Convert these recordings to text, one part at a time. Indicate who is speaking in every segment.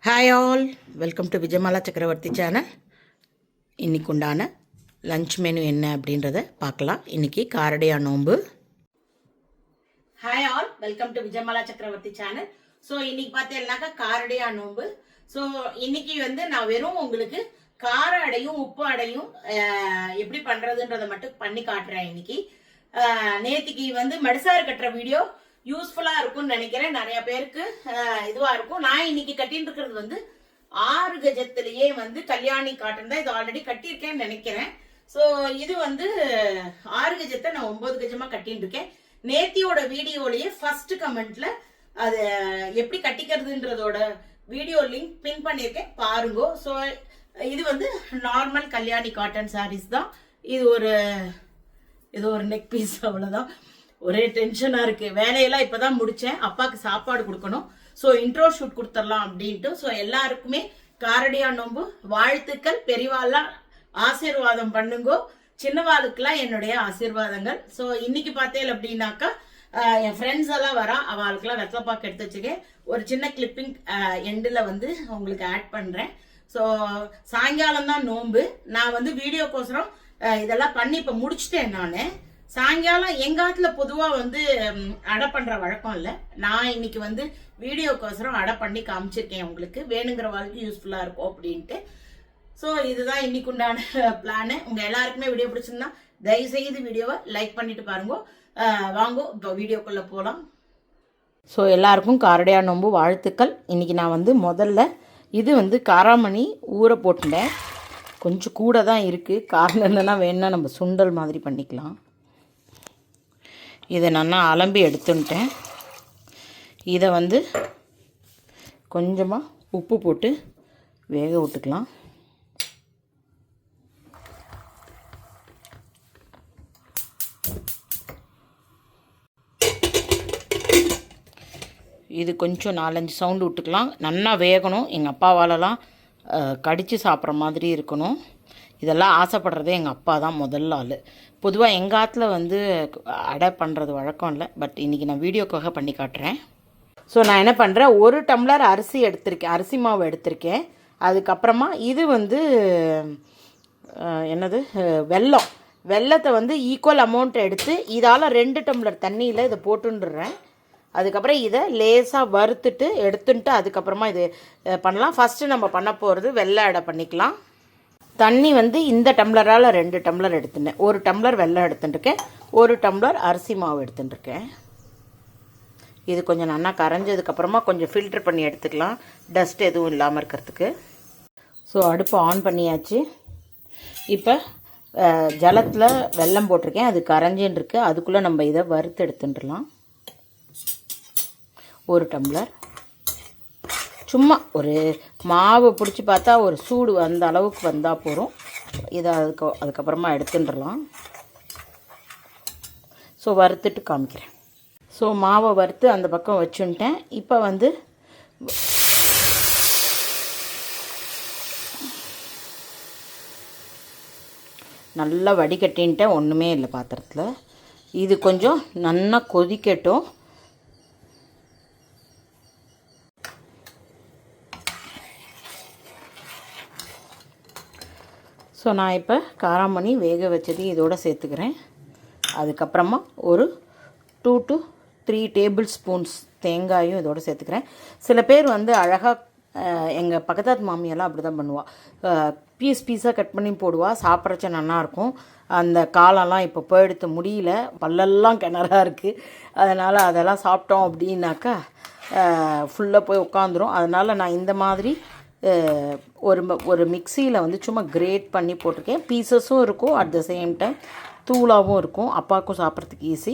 Speaker 1: Hi all, welcome to Vijayamala சக்கரவர்த்தி channel. இன்றைக்கு உண்டான லஞ்ச் மெனு என்ன அப்படின்றத பார்க்கலாம். இன்றைக்கி காரடையா நோன்பு. Hi all, welcome to Vijayamala சக்கரவர்த்தி சேனல். ஸோ இன்றைக்கி பார்த்தீங்கன்னாக்கா காரடையா நோன்பு. ஸோ இன்றைக்கி நான் வெறும் உங்களுக்கு கார அடையும் உப்பு அடையும் எப்படி பண்ணுறதுன்றதை மட்டும் பண்ணி காட்டுறேன். இன்னைக்கு நேத்திக்கு மடிசாறு கட்டுற வீடியோ யூஸ்ஃபுல்லா இருக்கும்னு நினைக்கிறேன். நிறைய பேருக்கு இதுவா இருக்கும். நான் இன்னைக்கு கட்டின்னு இருக்கிறது 6 கஜத்திலேயே கல்யாணி காட்டன் தான். இது ஆல்ரெடி கட்டியிருக்கேன்னு நினைக்கிறேன். ஸோ இது 6 கஜத்தை நான் 9 கஜமா கட்டின்னு இருக்கேன். நேத்தியோட வீடியோலயே ஃபர்ஸ்ட் கமெண்ட்ல அது எப்படி கட்டிக்கிறதுன்றதோட வீடியோ லிங்க் பின் பண்ணியிருக்கேன், பாருங்க. ஸோ இது நார்மல் கல்யாணி காட்டன் சாரீஸ் தான். இது ஒரு நெக் பீஸ், அவ்வளவுதான். ஒரே டென்ஷனா இருக்கு. வேலையெல்லாம் இப்பதான் முடிச்சேன். அப்பாக்கு சாப்பாடு கொடுக்கணும். ஸோ இன்ட்ரோ ஷூட் கொடுத்துடலாம் அப்படின்ட்டு. ஸோ எல்லாருக்குமே காரடையா நோன்பு வாழ்த்துக்கள். பெரியவாள்லாம் ஆசீர்வாதம் பண்ணுங்கோ, சின்னவாளுக்கெல்லாம் என்னுடைய ஆசீர்வாதங்கள். ஸோ இன்னைக்கு பார்த்தேன் அப்படின்னாக்கா என் ஃப்ரெண்ட்ஸ் எல்லாம் வரா, அவளுக்கெல்லாம் வெத்தலைப்பாக்கு எடுத்து வச்சுக்கேன். ஒரு சின்ன கிளிப்பிங் எண்டில் உங்களுக்கு ஆட் பண்றேன். ஸோ சாயங்காலம் தான் நோன்பு. நான் வீடியோக்கோசரம் இதெல்லாம் பண்ணி இப்போ முடிச்சுட்டேன். நான் சாயங்காலம் எங்காத்துல பொதுவா அடை பண்ற வழக்கம் இல்ல. நான் இன்னைக்கு வீடியோக்கோசரம் அடை பண்ணி காமிச்சிருக்கேன். உங்களுக்கு வேணுங்கிற வாழ்க்கை யூஸ்ஃபுல்லா இருக்கும் அப்படின்ட்டு. ஸோ இதுதான் இன்னைக்கு உண்டான பிளானு. உங்க எல்லாருக்குமே வீடியோ பிடிச்சிருந்தா தயவு செய்து வீடியோவை லைக் பண்ணிட்டு பாருங்க. வாங்க இப்போ வீடியோக்குள்ள போலாம். ஸோ எல்லாருக்கும் காரடையா நோன்பு வாழ்த்துக்கள். இன்னைக்கு நான் முதல்ல இது காராமணி ஊற போட்டுட்டேன். கொஞ்சம் கூட தான் இருக்குது. காரணம் என்னன்னா வேணும்னா நம்ம சுண்டல் மாதிரி பண்ணிக்கலாம். இதை நான் அலம்பி எடுத்துட்டேன். இதை கொஞ்சமாக உப்பு போட்டு வேக விட்டுக்கலாம். இது கொஞ்சம் 4-5 சவுண்டு விட்டுக்கலாம். நல்லா வேகணும். எங்கள் அப்பாவாலலாம் கடித்து சாப்பிட்ற மாதிரி இருக்கணும். இதெல்லாம் ஆசைப்படுறதே எங்கள் அப்பா தான் முதல்ல ஆள். பொதுவாக எங்கள் ஆற்றுல அடை பண்ணுறது வழக்கம் இல்லை. பட் இன்றைக்கி நான் வீடியோக்காக பண்ணி காட்டுறேன். ஸோ நான் என்ன பண்ணுறேன், 1 டம்ளர் அரிசி எடுத்திருக்கேன், அரிசி மாவு எடுத்திருக்கேன். அதுக்கப்புறமா இது என்னது வெல்லத்தை ஈக்குவல் அமௌண்ட் எடுத்து இதால் 2 டம்ளர் தண்ணியில் இதை போட்டுடுறேன். அதுக்கப்புறம் இதை லேசாக வறுத்துட்டு எடுத்துட்டு அதுக்கப்புறமா இது பண்ணலாம். ஃபஸ்ட்டு நம்ம பண்ண போகிறது வெள்ளை அடை பண்ணிக்கலாம். தண்ணி இந்த டம்ளரால் 2 டம்ளர் எடுத்துட்டேன். 1 டம்ளர் வெல்லம் எடுத்துட்டுருக்கேன், 1 டம்ளர் அரிசி மாவு எடுத்துட்டுருக்கேன். இது கொஞ்சம் நல்லா கரைஞ்சதுக்கப்புறமா கொஞ்சம் ஃபில்டர் பண்ணி எடுத்துக்கலாம், டஸ்ட் எதுவும் இல்லாமல் இருக்கிறதுக்கு. ஸோ அடுப்பை ஆன் பண்ணியாச்சு. இப்போ ஜலத்தில் வெல்லம் போட்டிருக்கேன், அது கரைஞ்சின்னு இருக்கு. அதுக்குள்ளே நம்ம இதை வறுத்து எடுத்துட்டுலாம். 1 டம்ளர் சும்மா ஒரு மாவு பிடிச்சி பார்த்தா ஒரு சூடு அந்த அளவுக்கு வந்தால் போகிறோம். இதை அதுக்கப்புறமா எடுத்துட்டுலாம். ஸோ வறுத்துட்டு காமிக்கிறேன். ஸோ மாவை வறுத்து அந்த பக்கம் வச்சுட்டேன். இப்போ நல்லா வடிகட்டின்ட்டேன், ஒன்றுமே இல்லை பாத்திரத்தில். இது கொஞ்சம் நல்லா கொதிக்கட்டும். ஸோ நான் இப்போ காராமணி வேக வச்சது இதோடு சேர்த்துக்கிறேன். அதுக்கப்புறமா ஒரு 2 to 3 டேபிள் ஸ்பூன்ஸ் தேங்காயும் இதோடு சேர்த்துக்கிறேன். சில பேர் அழகாக எங்கள் பக்கத்தாத்து மாமியெல்லாம் அப்படி தான் பண்ணுவாள். பீஸாக கட் பண்ணி போடுவாள். சாப்பிட்றச்ச நல்லாயிருக்கும். அந்த காலெல்லாம் இப்போ போயிடுத்து முடியல, பல்லெல்லாம் கிணறா இருக்குது. அதனால் அதெல்லாம் சாப்பிட்டோம் அப்படின்னாக்கா ஃபுல்லாக போய் உட்காந்துரும். அதனால் நான் இந்த மாதிரி ஒரு மிக்சியில் சும்மா கிரேட் பண்ணி போட்டிருக்கேன். பீசஸும் இருக்கும், அட் த சேம் டைம் தூளாகவும் இருக்கும். அப்பாவுக்கும் சாப்பிட்றதுக்கு ஈஸி.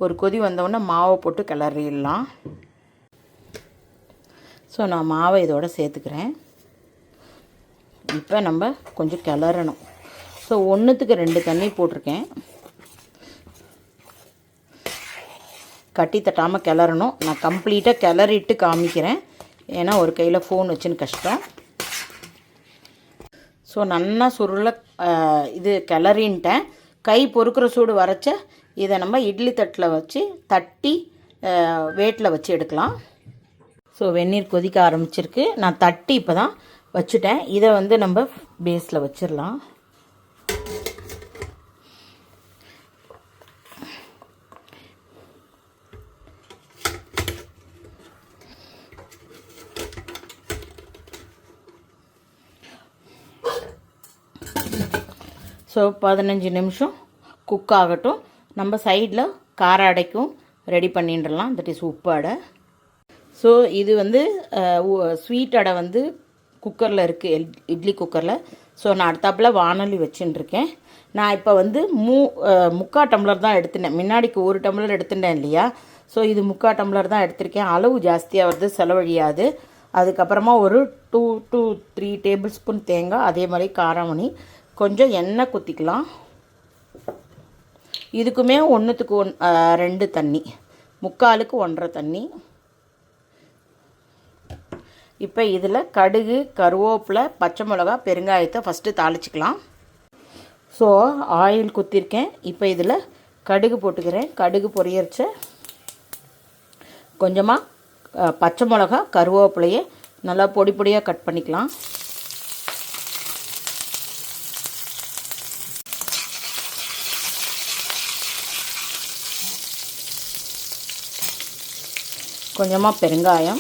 Speaker 1: ஒரு கொதி வந்தவுடனே மாவை போட்டு கிளறிடலாம். ஸோ நான் மாவை இதோடு சேர்த்துக்கிறேன். இப்போ நம்ம கொஞ்சம் கிளறணும். ஸோ 1க்கு 2 தண்ணி போட்டிருக்கேன். கட்டி தட்டாமல் கிளறணும். நான் கம்ப்ளீட்டாக கிளறிட்டு காமிக்கிறேன், ஏன்னா ஒரு கையில் ஃபோன் வச்சுன்னு கஷ்டம். ஸோ நல்லா சுருளை இது கிளறின்ட்டேன். கை பொறுக்கிற சூடு வரைச்ச இதை நம்ம இட்லி தட்டில் வச்சு தட்டி வேட்டில் வச்சு எடுக்கலாம். ஸோ வெந்நீர் கொதிக்க ஆரம்பிச்சிருக்கு. நான் தட்டி இப்போ தான் வச்சுட்டேன். இதை வந்து நம்ம பேஸில் வச்சிடலாம். ஸோ 15 நிமிஷம் குக் ஆகட்டும். நம்ம சைடில் கார அடைக்கும் ரெடி பண்ணிடலாம். தட் இஸ் உப்பு அடை. ஸோ இது வந்து ஸ்வீட் அடை வந்து குக்கரில் இருக்குது, இட்லி குக்கரில். ஸோ நான் அடுத்தாப்பில் வானொலி வச்சுட்டுருக்கேன். நான் இப்போ வந்து 3/4 டம்ளர் தான் எடுத்துட்டேன். முன்னாடிக்கு 1 டம்ளர் எடுத்துட்டேன் இல்லையா? ஸோ இது 3/4 டம்ளர் தான் எடுத்திருக்கேன். அளவு ஜாஸ்தியாக வருது, செலவழியாது. அதுக்கப்புறமா ஒரு 2 to 3 டேபிள் ஸ்பூன் தேங்காய், அதே மாதிரி காராமணி, கொஞ்சம் எண்ணெய் குத்திக்கலாம். இதுக்குமே 1க்கு 2 தண்ணி, 3/4க்கு 1.5 தண்ணி. இப்போ இதில் கடுகு, கருவேப்பிலை, பச்சை மிளகா, பெருங்காயத்தை ஃபஸ்ட்டு தாளிச்சிக்கலாம். ஸோ ஆயில் குத்திருக்கேன். இப்போ இதில் கடுகு போட்டுக்கிறேன். கடுகு பொரியரிச்ச கொஞ்சமாக பச்சை மிளகா, கருவேப்பிலையை நல்லா பொடி பொடியாக கட் பண்ணிக்கலாம். கொஞ்சமாக பெருங்காயம்,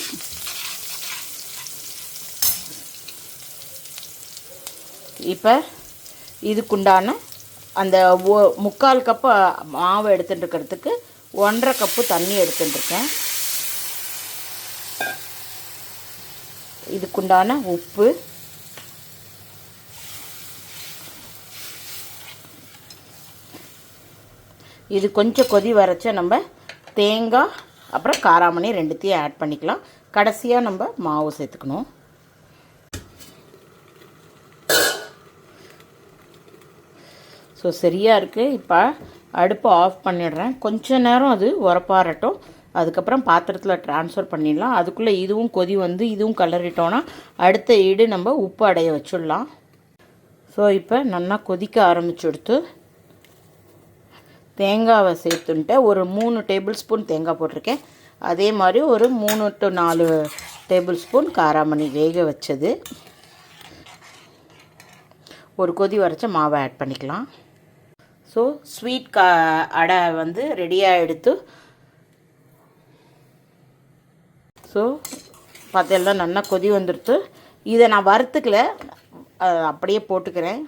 Speaker 1: இப்போ இதுக்குண்டான அந்த 3/4 கப்பு மாவு எடுத்துட்டுருக்கிறதுக்கு 1.5 கப்பு தண்ணி எடுத்துட்டுருக்கேன். இதுக்குண்டான உப்பு, இது கொஞ்சம் கொதி வரைச்ச நம்ம தேங்காய் அப்புறம் காராமணி 2த்தையும் ஆட் பண்ணிக்கலாம். கடைசியாக நம்ம மாவு சேர்த்துக்கணும். ஸோ சரியாக இருக்குது. இப்போ அடுப்பை ஆஃப் பண்ணிடுறேன். கொஞ்ச நேரம் அது உரப்பாரட்டும். அதுக்கப்புறம் பாத்திரத்தில் ட்ரான்ஸ்ஃபர் பண்ணிடலாம். அதுக்குள்ளே இதுவும் கொதி வந்து இதுவும் கலரிட்டோன்னா அடுத்த ஈடு நம்ம உப்பு அடைய வச்சிடலாம். ஸோ இப்போ நல்லா கொதிக்க ஆரம்பிச்சுடுத்து தேங்காவை சேர்த்துன்ட்டு ஒரு 3 டேபிள் ஸ்பூன் தேங்காய் போட்டிருக்கேன். அதே மாதிரி ஒரு 3 to 4 டேபிள் ஸ்பூன் காராமணி வேக வச்சது, ஒரு கொதி வரைச்ச மாவை ஆட் பண்ணிக்கலாம். ஸோ ஸ்வீட் அடை வந்து ரெடியாக எடுத்து ஸோ பார்த்தெல்லாம் நல்லா கொதி வந்துடுத்து. இதை நான் வறுத்துக்கல, அப்படியே போட்டுக்கிறேன்.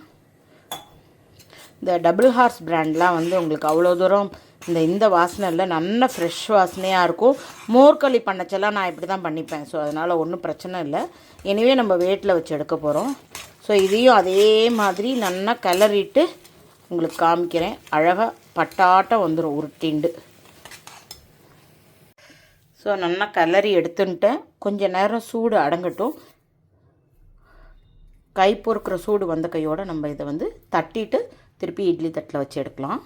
Speaker 1: இந்த டபுள் ஹார்ஸ் பிராண்ட்லாம் வந்து உங்களுக்கு அவ்வளோ தூரம் இந்த வாசனை இல்லை, நல்ல ஃப்ரெஷ் வாசனையாக இருக்கும். மோர்களி பண்ணச்செல்லாம் நான் இப்படி தான் பண்ணிப்பேன். ஸோ அதனால் ஒன்றும் பிரச்சனை இல்லை. எனிவே நம்ம வேட்டில் வச்சு எடுக்க போகிறோம். ஸோ இதையும் அதே மாதிரி நல்லா கிளறிட்டு உங்களுக்கு காமிக்கிறேன். அழகாக பட்டாட்டம் வந்துடும் உருட்டிண்டு. ஸோ நல்லா கிளறி எடுத்துன்ட்டேன். கொஞ்சம் நேரம் சூடு அடங்கட்டும். கை பொறுக்கிற சூடு வந்த கையோடு நம்ம இதை வந்து தட்டிட்டு திருப்பி இட்லி தட்டில் வச்சு எடுக்கலாம்.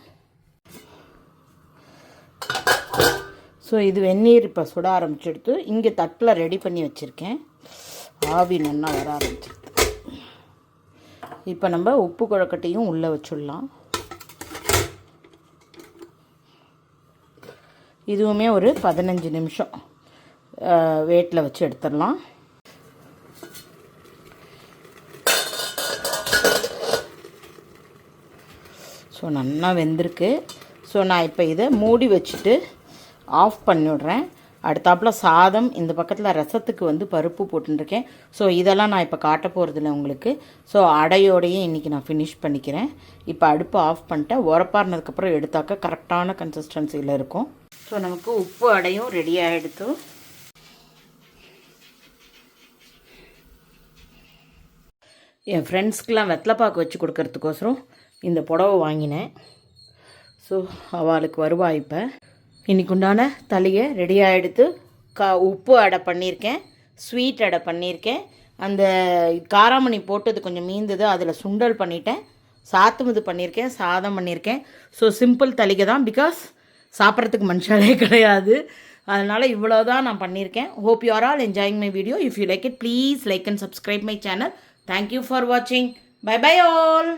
Speaker 1: ஸோ இது வெந்நீர் இப்போ சுட ஆரம்பிச்செடுத்து இங்கே தட்டில் ரெடி பண்ணி வச்சுருக்கேன். ஆவி நல்லா வர ஆரம்பிச்சிருக்கு. இப்போ நம்ம உப்பு கொழுக்கட்டையும் உள்ளே வச்சுடலாம். இதுவுமே ஒரு 15 நிமிஷம் வேட்டில் வச்சு எடுத்துடலாம். ஸோ நல்லா வெந்திருக்கு. ஸோ நான் இப்போ இதை மூடி வச்சுட்டு ஆஃப் பண்ணிவிடுறேன். அடுத்தாப்பில் சாதம், இந்த பக்கத்தில் ரசத்துக்கு வந்து பருப்பு போட்டுருக்கேன். ஸோ இதெல்லாம் நான் இப்போ காட்ட போகிறதில்ல உங்களுக்கு. ஸோ அடையோடையே இன்றைக்கி நான் ஃபினிஷ் பண்ணிக்கிறேன். இப்போ அடுப்பு ஆஃப் பண்ணிட்டேன். உரப்பாறினதுக்கப்புறம் எடுத்தாக்க கரெக்டான கன்சிஸ்டன்சியில் இருக்கும். ஸோ நமக்கு உப்பு அடையும் ரெடி ஆகிடுத்து. என் ஃப்ரெண்ட்ஸ்க்கெலாம் வெத்தலைப்பாக்கு வச்சு கொடுக்கறதுக்கோசரம் இந்த புடவை வாங்கினேன். ஸோ அவளுக்கு வருவா. இப்போ இன்றைக்கு உண்டான தலையை ரெடி ஆகிடுத்து. உப்பு அடை பண்ணியிருக்கேன், ஸ்வீட் அடை பண்ணியிருக்கேன். அந்த காராமணி போட்டது கொஞ்சம் மீந்தது, அதில் சுண்டல் பண்ணிட்டேன். சாத்துமது பண்ணியிருக்கேன், சாதம் பண்ணியிருக்கேன். ஸோ சிம்பிள் தலிகை தான், பிகாஸ் சாப்பிட்றதுக்கு மனுஷாலே கிடையாது. அதனால் இவ்வளோ தான் நான் பண்ணியிருக்கேன். Hope you are all enjoying my video. If you like it, please like and subscribe my channel. Thank you for வாட்சிங். Bye bye all.